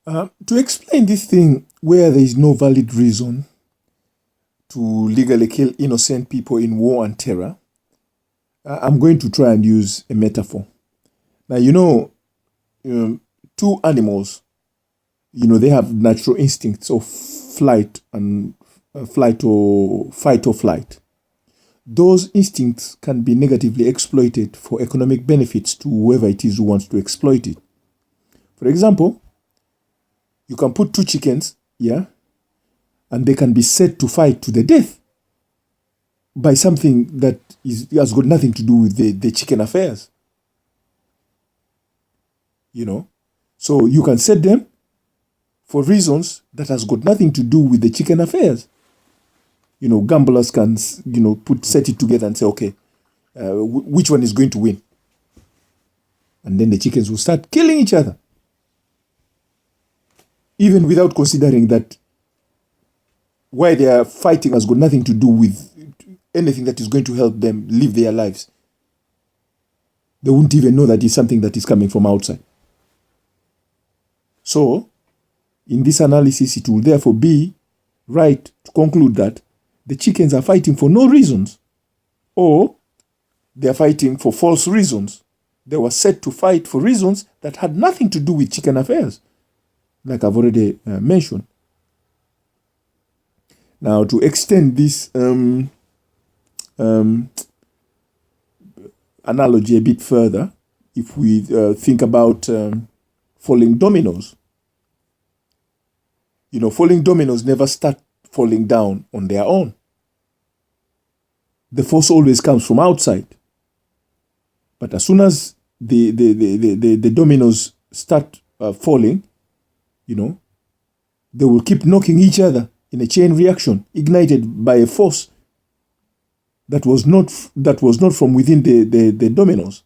To explain this thing where there is no valid reason to legally kill innocent people in war and terror, I'm going to try and use a metaphor. Now, two animals, they have natural instincts of flight and fight or flight. Those instincts can be negatively exploited for economic benefits to whoever it is who wants to exploit it. For example, you can put two chickens, and they can be set to fight to the death by something that has got nothing to do with the chicken affairs. So you can set them for reasons that has got nothing to do with the chicken affairs. Gamblers can, set it together and say, okay, which one is going to win? And then the chickens will start killing each other, even without considering that why they are fighting has got nothing to do with anything that is going to help them live their lives. They wouldn't even know that it's something that is coming from outside. So, in this analysis, it will therefore be right to conclude that the chickens are fighting for no reasons, or they are fighting for false reasons. They were set to fight for reasons that had nothing to do with chicken affairs, like I've already mentioned. Now, to extend this analogy a bit further, if we think about falling dominoes, falling dominoes never start falling down on their own. The force always comes from outside. But as soon as the dominoes start falling, they will keep knocking each other in a chain reaction ignited by a force that was not from within the dominoes.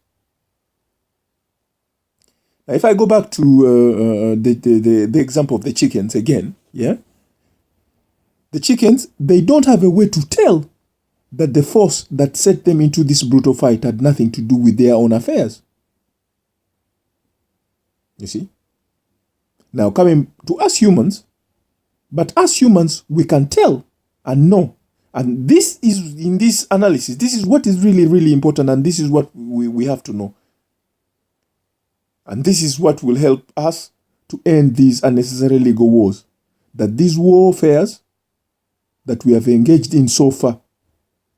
Now, if I go back to the example of the chickens again, the chickens, they don't have a way to tell that the force that set them into this brutal fight had nothing to do with their own affairs. You see? Now, coming to us humans, but as humans, we can tell and know. And this is, in this analysis, this is what is really, really important, and this is what we have to know. And this is what will help us to end these unnecessary legal wars. That these warfares that we have engaged in so far,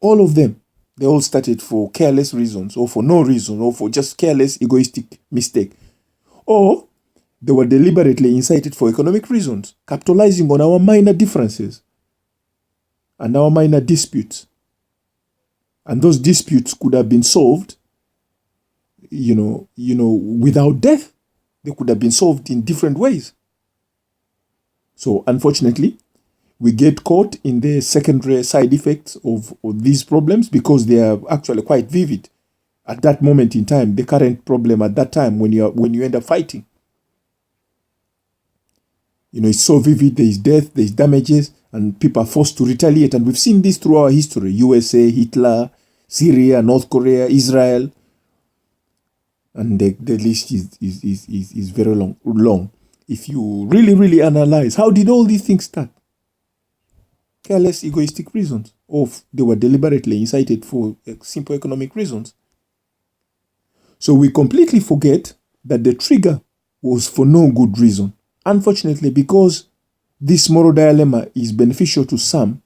all of them, they all started for careless reasons, or for no reason, or for just careless, egoistic mistake. Or they were deliberately incited for economic reasons, capitalizing on our minor differences and our minor disputes. And those disputes could have been solved, without death. They could have been solved in different ways. So, unfortunately, we get caught in the secondary side effects of these problems because they are actually quite vivid at that moment in time, the current problem at that time when you end up fighting. It's so vivid, there is death, there is damages, and people are forced to retaliate. And we've seen this through our history: USA, Hitler, Syria, North Korea, Israel. And the list is very long. If you really, really analyze, how did all these things start? Careless, egoistic reasons, or they were deliberately incited for simple economic reasons. So we completely forget that the trigger was for no good reason. Unfortunately, because this moral dilemma is beneficial to some